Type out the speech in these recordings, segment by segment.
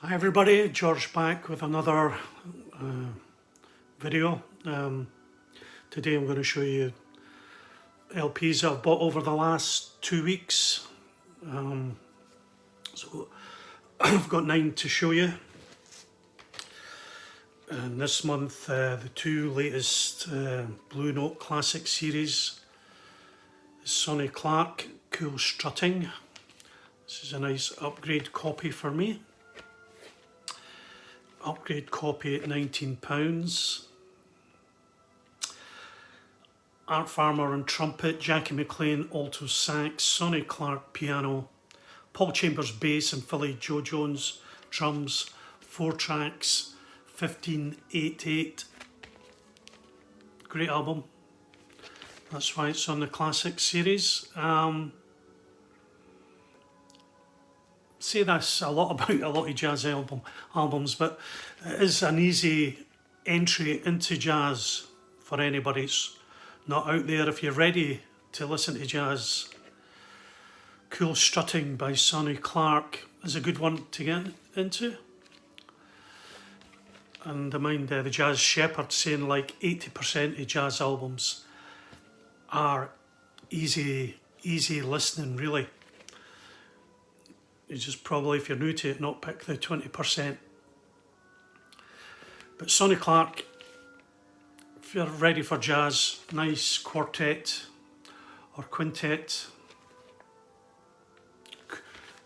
Hi everybody, George back with another video. Today I'm going to show you LPs I've bought over the last 2 weeks. So I've got 9 to show you. And this month the 2 latest Blue Note Classic series is Sonny Clark, Cool Strutting. This is a nice upgrade copy for me. Upgrade copy at £19. Art Farmer on trumpet, Jackie McLean alto sax, Sonny Clark piano, Paul Chambers bass and Philly Joe Jones drums. 4 tracks, 1588. Great album. That's why it's on the classic series. Say this a lot about a lot of jazz albums, but it is an easy entry into jazz for anybody that's not out there. If you're ready to listen to jazz, Cool Strutting by Sonny Clark is a good one to get into. And I mind the Jazz Shepherd saying like 80% of jazz albums are easy listening, really. You just probably, if you're new to it, not pick the 20%. But Sonny Clark, if you're ready for jazz, nice quartet or quintet,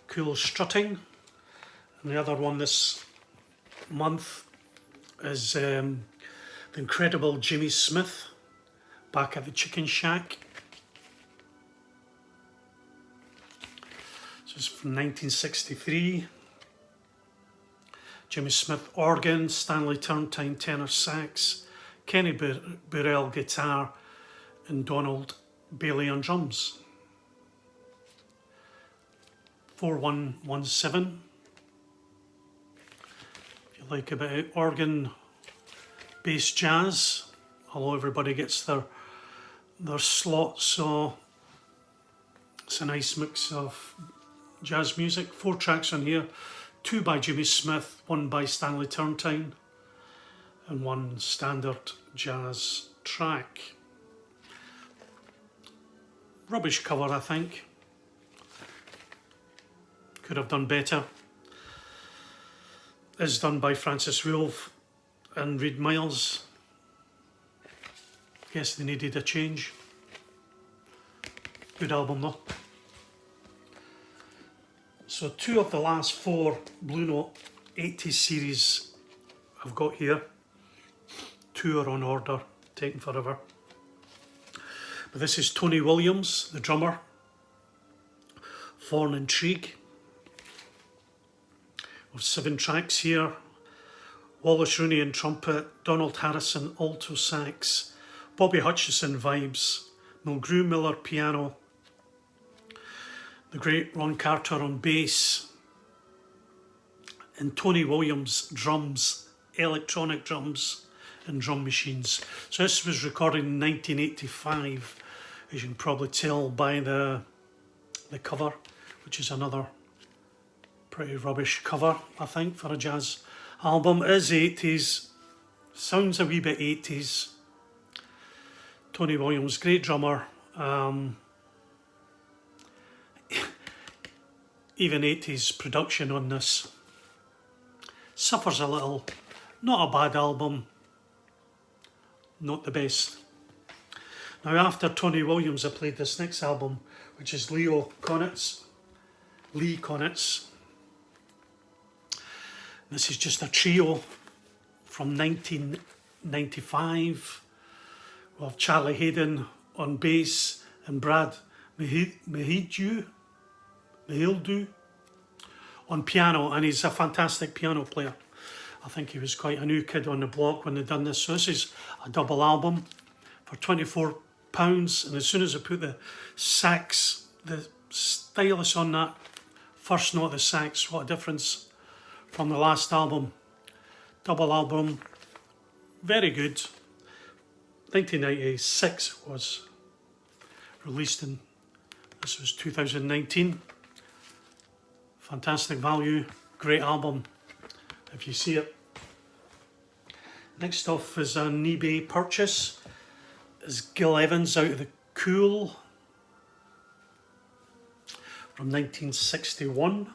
Cool Strutting. And the other one this month is the incredible Jimmy Smith, Back at the Chicken Shack. This is from 1963. Jimmy Smith organ, Stanley Turrentine tenor sax, Kenny Burrell guitar, and Donald Bailey on drums. 4117. If you like a bit of organ based jazz, although everybody gets their slot, so it's a nice mix of jazz music. 4 tracks on here, 2 by Jimmy Smith, 1 by Stanley Turrentine, and 1 standard jazz track. Rubbish cover, I think. Could have done better. Is done by Francis Wolff and Reed Miles. Guess they needed a change. Good album though. So 2 of the last 4 Blue Note 80s series I've got here. 2 are on order, taking forever. But this is Tony Williams, the drummer. Vaughan Intrigue. With 7 tracks here. Wallace Rooney on trumpet, Donald Harrison alto sax, Bobby Hutchison vibes, Mulgrew Miller piano, the great Ron Carter on bass, and Tony Williams drums, electronic drums and drum machines. So this was recorded in 1985, as you can probably tell by the cover, which is another pretty rubbish cover, I think, for a jazz album. It is 80s, sounds a wee bit 80s. Tony Williams, great drummer. Even 80s production on this. Suffers a little. Not a bad album. Not the best. Now after Tony Williams I played this next album, which is Lee Konitz. This is just a trio from 1995. We have Charlie Hayden on bass and Brad Mahildu on piano, and he's a fantastic piano player. I think he was quite a new kid on the block when they done this. So this is a double album for £24, and as soon as I put the sax, the stylus on that first note of the sax, what a difference from the last album. Double album, very good. 1996 was released, and this was 2019. Fantastic value, great album. if you see it. Next off is an eBay purchase. Is Gil Evans Out of the Cool from 1961.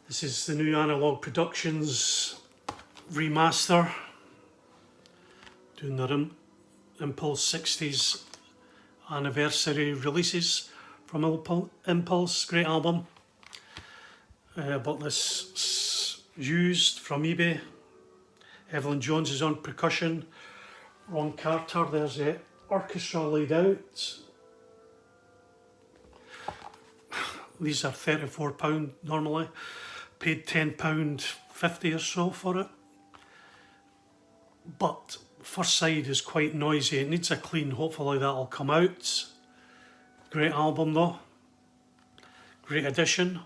This is the new Analog Productions remaster, doing their Impulse 60s anniversary releases from Impulse. Great album. Bought this used from eBay. Evelyn Jones is on percussion. Ron Carter, there's the orchestra laid out. These are £34 normally. Paid £10.50 or so for it. But first side is quite noisy. It needs a clean. Hopefully that'll come out. Great album though. Great addition.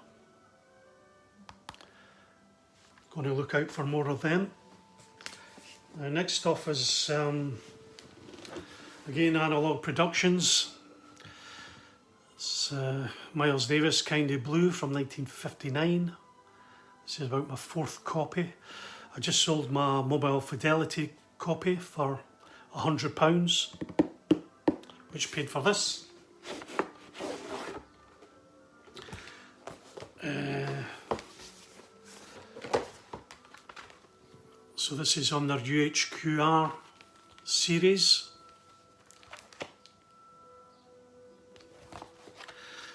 Going to look out for more of them. Next off is again Analog Productions. It's Miles Davis, Kinda Blue from 1959. This is about my 4th copy. I just sold my Mobile Fidelity copy for £100, which paid for this. So this is on their UHQR series.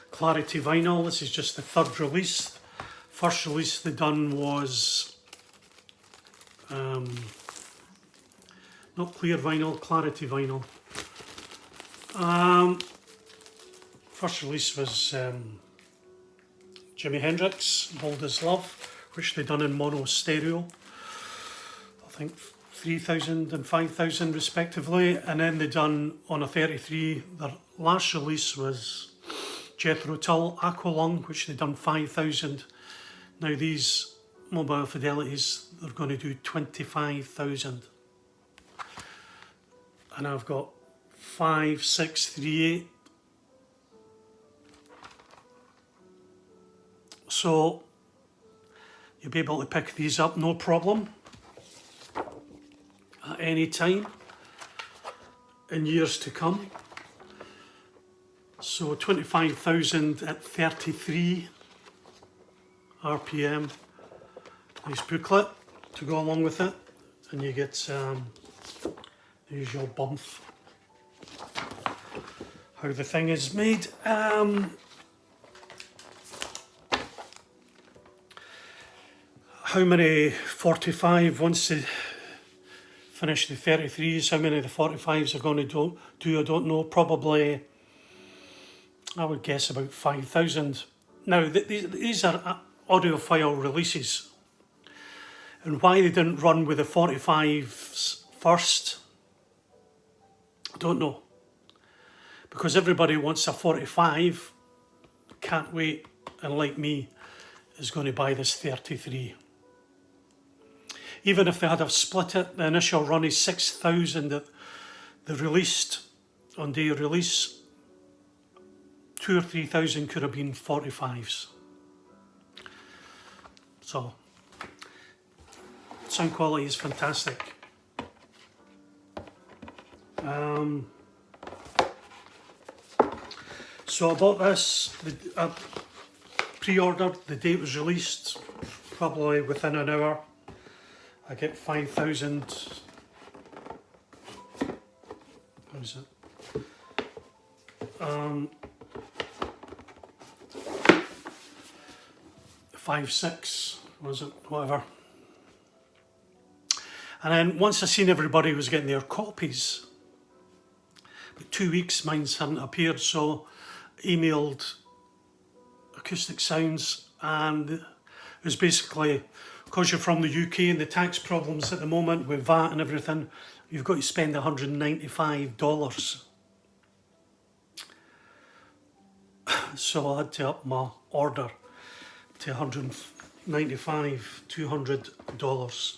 Clarity vinyl, this is just the 3rd release. First release they done was not clear vinyl, clarity vinyl. First release was Jimi Hendrix, Bold as Love, which they done in mono stereo. I think 3,000 and 5,000 respectively, and then they done on a 33. Their last release was Jethro Tull Aqualung, which they done 5,000. Now these Mobile Fidelities, they're going to do 25,000. And I've got 5, 6, 3, 8. So you'll be able to pick these up no problem at any time in years to come. So 25,000 at 33 RPM. Nice booklet to go along with it, and you get the usual bump. How the thing is made. How many 45 once they finish the 33s? How many of the 45s are going to do? I don't know. Probably, I would guess about 5,000. Now these are audiophile releases, and why they didn't run with the 45s first, I don't know. Because everybody wants a 45, can't wait, and like me, is going to buy this 33. Even if they had have split it, the initial run is 6,000 that they released on day of release. 2,000 or 3,000 could have been 45s. So, sound quality is fantastic. So I bought this, I pre-ordered, the day it was released, probably within an hour. I get 5,000, what is it? 5, 6, was it, whatever. And then once I seen everybody was getting their copies, but 2 weeks mine hadn't appeared, so I emailed Acoustic Sounds, and it was basically, because you're from the UK and the tax problems at the moment with VAT and everything, you've got to spend $195. So I had to up my order to $195, $200.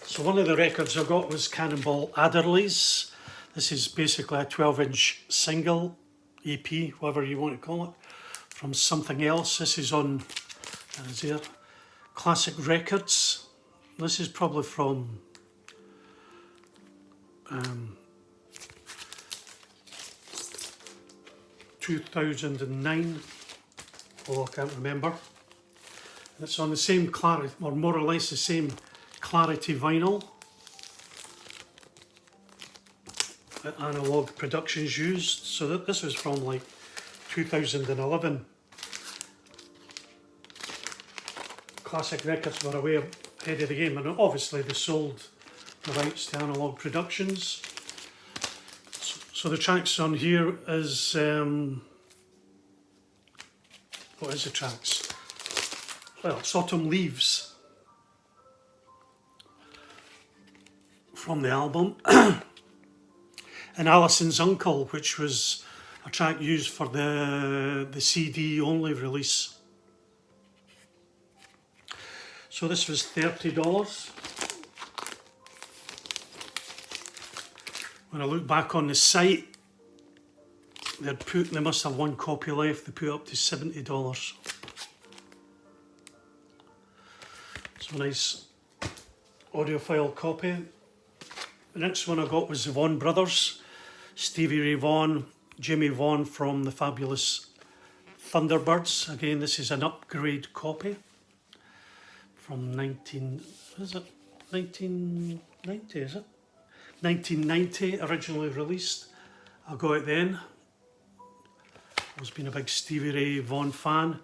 So one of the records I got was Cannonball Adderley's. This is basically a 12-inch single EP, whatever you want to call it, from Something Else. This is on As there. Classic Records. This is probably from 2009, although I can't remember. It's on the same clarity, or more or less the same clarity vinyl that Analog Productions used. So that this was from like 2011. Classic Records were way ahead of the game, and obviously they sold the rights to Analog Productions. So the tracks on here is, what is the tracks? Well, it's Autumn Leaves from the album. And Alison's Uncle, which was a track used for the CD only release. So this was $30. When I look back on the site, they must have one copy left. They put up to $70. So a nice audiophile copy. The next one I got was the Vaughan brothers, Stevie Ray Vaughan, Jimmy Vaughan from the Fabulous Thunderbirds. Again, this is an upgrade copy from 1990, is it? 1990, originally released. I got it then. Always been a big Stevie Ray Vaughan fan.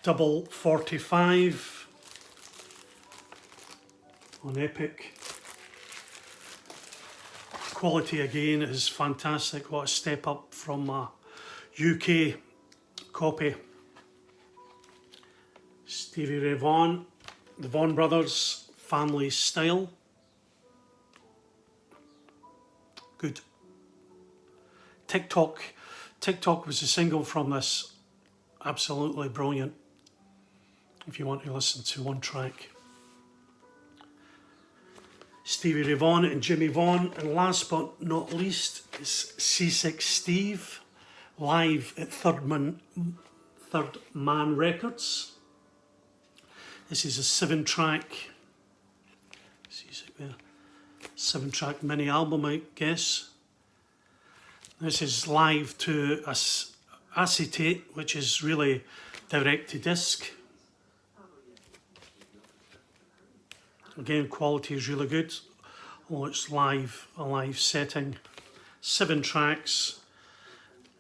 Double 45 on Epic. Quality again is fantastic. What a step up from a UK copy. Stevie Ray Vaughan, the Vaughan brothers, Family Style. Good. TikTok was a single from this. Absolutely brilliant. If you want to listen to one track. Stevie Ray Vaughan and Jimmy Vaughan. And last but not least is Seasick Steve, live at Third Man Records. This is a 7-track, 7-track mini album, I guess. This is live to acetate, which is really direct to disc. Again, quality is really good. Oh, it's live, a live setting. 7 tracks,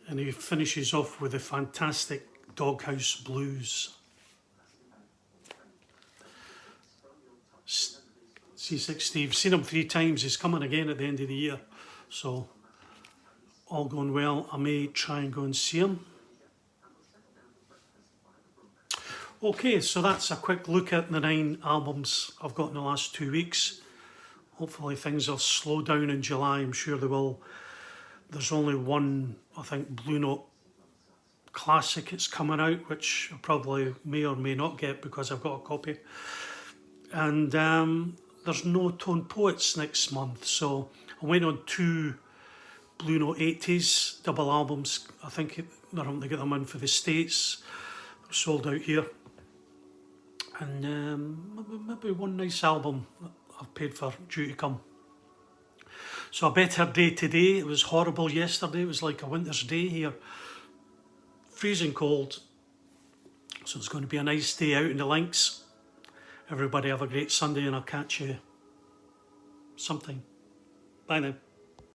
and he finishes off with a fantastic Doghouse Blues. Seasick Steve, seen him 3 times. He's coming again at the end of the year, so all going well, I may try and go and see him. Okay, so that's a quick look at the 9 albums I've got in the last 2 weeks. Hopefully things will slow down in July. I'm sure they will. There's only one, I think, Blue Note classic that's coming out, which I probably may or may not get because I've got a copy. And there's no Tone Poets next month, so I went on 2 Blue Note 80s double albums. I think they're having to get them in for the States. They're sold out here. And maybe one nice album I've paid for due to come. So a better day today. It was horrible yesterday. It was like a winter's day here. Freezing cold. So it's going to be a nice day out in the links. Everybody have a great Sunday, and I'll catch you sometime. Bye now.